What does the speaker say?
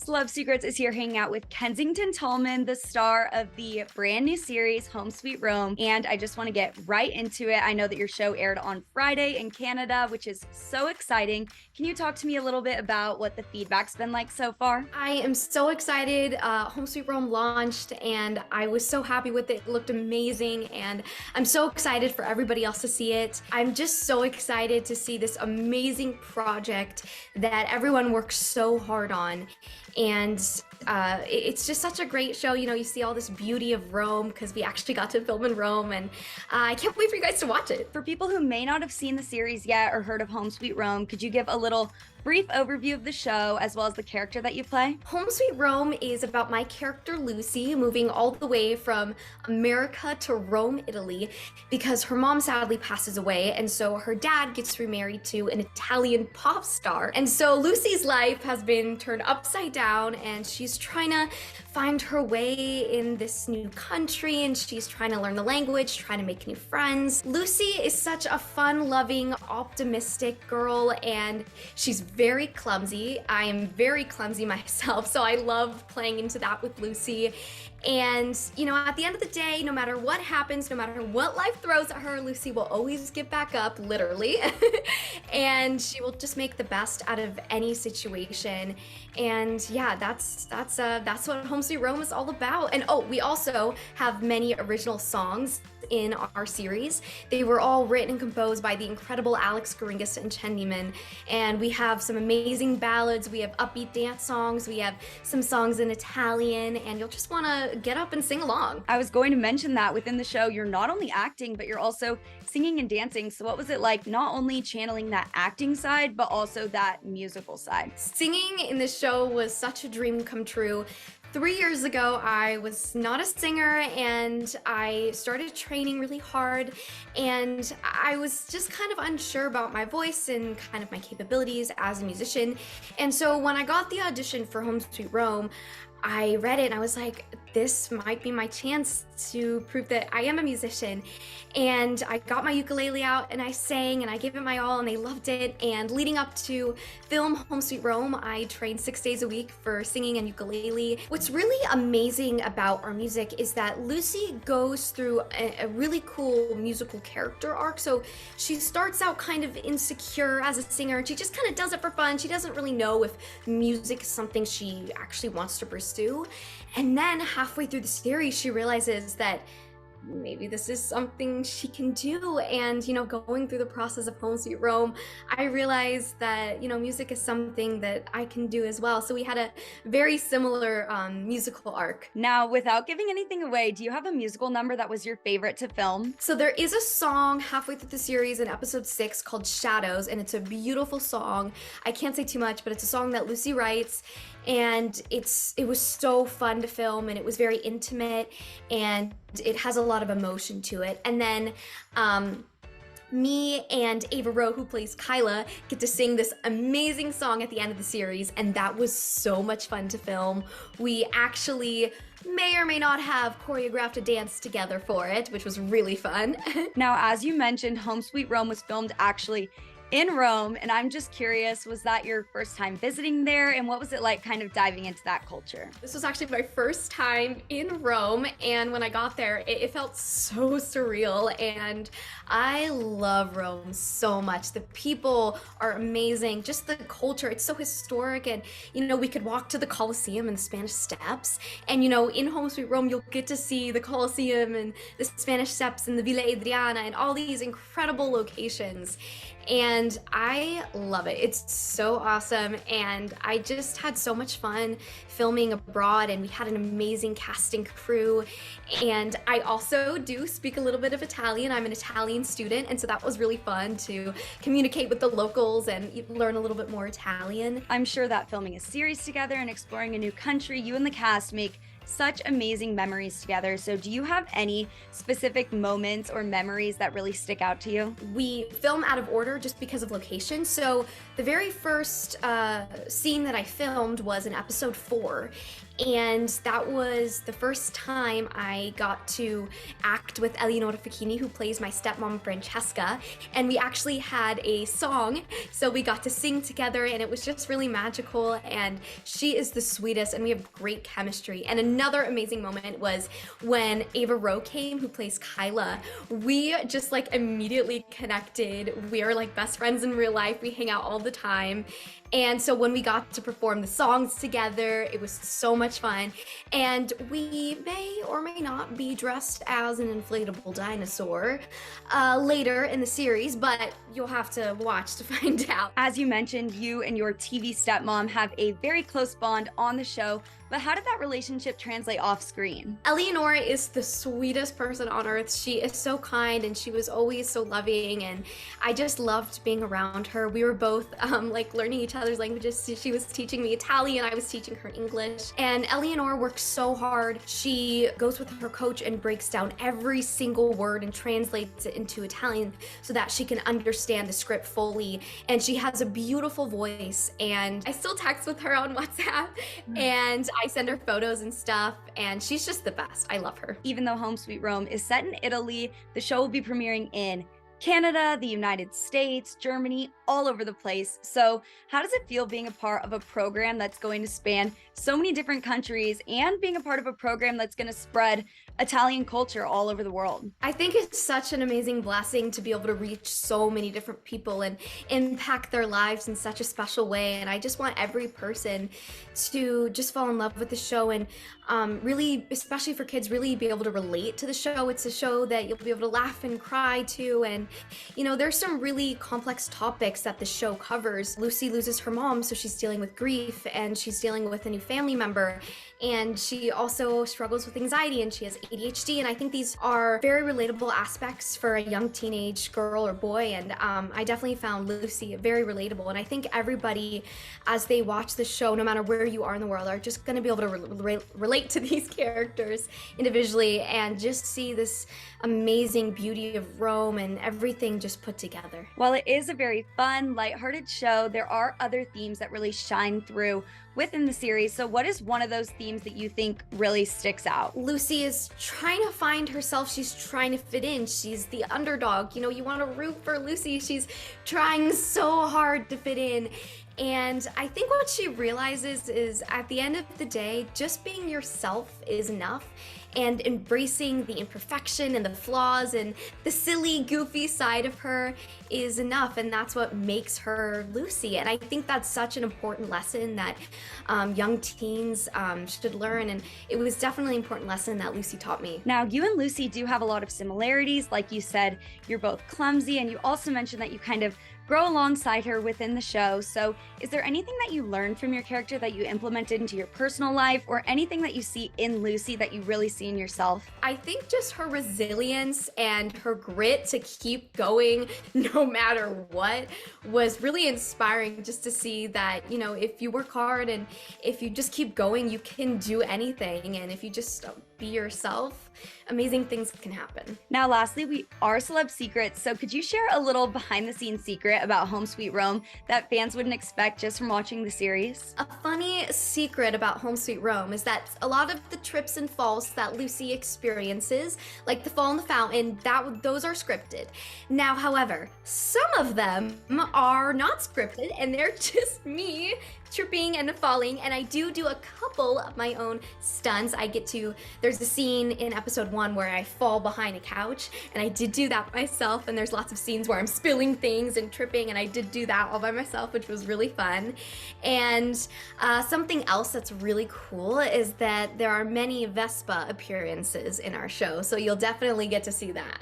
Celeb Secrets is here hanging out with Kensington Tallman, the star of the brand new series Home Sweet Rome. And I just want to get right into it. I know that your show aired on Friday in Canada, which is so exciting. Can you talk to me a little bit about what the feedback's been like so far? I am so excited. Home Sweet Rome launched and I was so happy with it. It looked amazing and I'm so excited for everybody else to see it. I'm just so excited to see this amazing project that everyone works so hard on. And it's just such a great show. You know, you see all this beauty of Rome because we actually got to film in Rome, and I can't wait for you guys to watch it. For people who may not have seen the series yet or heard of Home Sweet Rome, could you give a little brief overview of the show as well as the character that you play? Home Sweet Rome is about my character Lucy moving all the way from America to Rome, Italy, because her mom sadly passes away, and so her dad gets remarried to an Italian pop star. And so Lucy's life has been turned upside down, and she's trying to find her way in this new country, and she's trying to learn the language, trying to make new friends. Lucy is such a fun-loving, optimistic girl, and she's very clumsy. I am very clumsy myself, so I love playing into that with Lucy. And, you know, at the end of the day, no matter what happens, no matter what life throws at her, Lucy will always get back up, literally. And she will just make the best out of any situation. And yeah, that's what Home Sweet Rome is all about. And oh, we also have many original songs in our series. They were all written and composed by the incredible Alex Garingas and Chendiman. And we have some amazing ballads, we have upbeat dance songs, we have some songs in Italian, and you'll just want to get up and sing along. I was going to mention that within the show, you're not only acting, but you're also singing and dancing. So what was it like not only channeling that acting side, but also that musical side? Singing in this show was such a dream come true. 3 years ago, I was not a singer and I started training really hard, and I was just kind of unsure about my voice and kind of my capabilities as a musician. And so when I got the audition for Home Sweet Rome, I read it and I was like, this might be my chance to prove that I am a musician. And I got my ukulele out and I sang and I gave it my all and they loved it. And leading up to film Home Sweet Rome, I trained 6 days a week for singing and ukulele. What's really amazing about our music is that Lucy goes through a really cool musical character arc. So she starts out kind of insecure as a singer and she just kind of does it for fun. She doesn't really know if music is something she actually wants to pursue. And then halfway through the series, she realizes that maybe this is something she can do. And, you know, going through the process of Home Sweet Rome, I realized that, you know, music is something that I can do as well. So we had a very similar musical arc. Now, without giving anything away, do you have a musical number that was your favorite to film? So there is a song halfway through the series in episode 6 called Shadows, and it's a beautiful song. I can't say too much, but it's a song that Lucy writes, and it was so fun to film, and it was very intimate, and it has a lot of emotion to it. And then me and Ava Rowe, who plays Kyla, get to sing this amazing song at the end of the series, and that was so much fun to film. We actually may or may not have choreographed a dance together for it, which was really fun. Now, as you mentioned, Home Sweet Rome was filmed actually in Rome, and I'm just curious, was that your first time visiting there, and what was it like kind of diving into that culture? This was actually my first time in Rome, and when I got there, it felt so surreal, and I love Rome so much. The people are amazing, just the culture, it's so historic, and you know, we could walk to the Colosseum and the Spanish Steps, and you know, in Home Sweet Rome, you'll get to see the Colosseum and the Spanish Steps and the Villa Adriana and all these incredible locations. And I love it. It's so awesome. And I just had so much fun filming abroad, and we had an amazing casting crew. And I also do speak a little bit of Italian. I'm an Italian student, and so that was really fun to communicate with the locals and learn a little bit more Italian. I'm sure that filming a series together and exploring a new country, you and the cast make such amazing memories together. So do you have any specific moments or memories that really stick out to you? We film out of order just because of location. So the very first scene that I filmed was in episode 4, And that was the first time I got to act with Eleonora Facchini, who plays my stepmom Francesca, and we actually had a song, so we got to sing together, and it was just really magical, and she is the sweetest, and we have great chemistry. And another amazing moment was when Ava Rowe came, who plays Kyla. We just like immediately connected. We are like best friends in real life. We hang out all the time. And so when we got to perform the songs together, it was so much fun. And we may or may not be dressed as an inflatable dinosaur later in the series, but you'll have to watch to find out. As you mentioned, you and your TV stepmom have a very close bond on the show, but how did that relationship translate off screen? Eleonora is the sweetest person on earth. She is so kind and she was always so loving, and I just loved being around her. We were both like learning each other's languages. She was teaching me Italian, I was teaching her English. And Eleonora works so hard. She goes with her coach and breaks down every single word and translates it into Italian so that she can understand the script fully. And she has a beautiful voice, and I still text with her on WhatsApp and I send her photos and stuff, and she's just the best. I love her. Even though Home Sweet Rome is set in Italy, the show will be premiering in Canada, the United States, Germany, all over the place. So how does it feel being a part of a program that's going to span so many different countries and being a part of a program that's going to spread Italian culture all over the world? I think it's such an amazing blessing to be able to reach so many different people and impact their lives in such a special way. And I just want every person to just fall in love with the show and really, especially for kids, really be able to relate to the show. It's a show that you'll be able to laugh and cry to. And, you know, there's some really complex topics that the show covers. Lucy loses her mom, so she's dealing with grief, and she's dealing with a new family member. And she also struggles with anxiety, and she has ADHD. And I think these are very relatable aspects for a young teenage girl or boy. And I definitely found Lucy very relatable. And I think everybody, as they watch the show, no matter where you are in the world, are just going to be able to relate to these characters individually and just see this amazing beauty of Rome and everything just put together. While it is a very fun, lighthearted show, there are other themes that really shine through within the series. So what is one of those themes that you think really sticks out? Lucy is trying to find herself. She's trying to fit in. She's the underdog. You know, you want to root for Lucy. She's trying so hard to fit in. And I think what she realizes is at the end of the day, just being yourself is enough. And embracing the imperfection and the flaws and the silly, goofy side of her is enough. And that's what makes her Lucy. And I think that's such an important lesson that young teens should learn. And it was definitely an important lesson that Lucy taught me. Now, you and Lucy do have a lot of similarities. Like you said, you're both clumsy, and you also mentioned that you kind of grow alongside her within the show. So is there anything that you learned from your character that you implemented into your personal life, or anything that you see in Lucy that you really see in yourself? I think just her resilience and her grit to keep going no matter what was really inspiring, just to see that, you know, if you work hard and if you just keep going, you can do anything. And if you just be yourself, amazing things can happen. Now, lastly, we are Celeb Secrets. So could you share a little behind the scenes secret about Home Sweet Rome that fans wouldn't expect just from watching the series? A funny secret about Home Sweet Rome is that a lot of the trips and falls that Lucy experiences, like the fall in the fountain, those are scripted. Now, however, some of them are not scripted, and they're just me tripping and falling, and I do a couple of my own stunts. There's a scene in episode 1 where I fall behind a couch, and I did do that myself, and there's lots of scenes where I'm spilling things and tripping, and I did do that all by myself, which was really fun. And something else that's really cool is that there are many Vespa appearances in our show, so you'll definitely get to see that.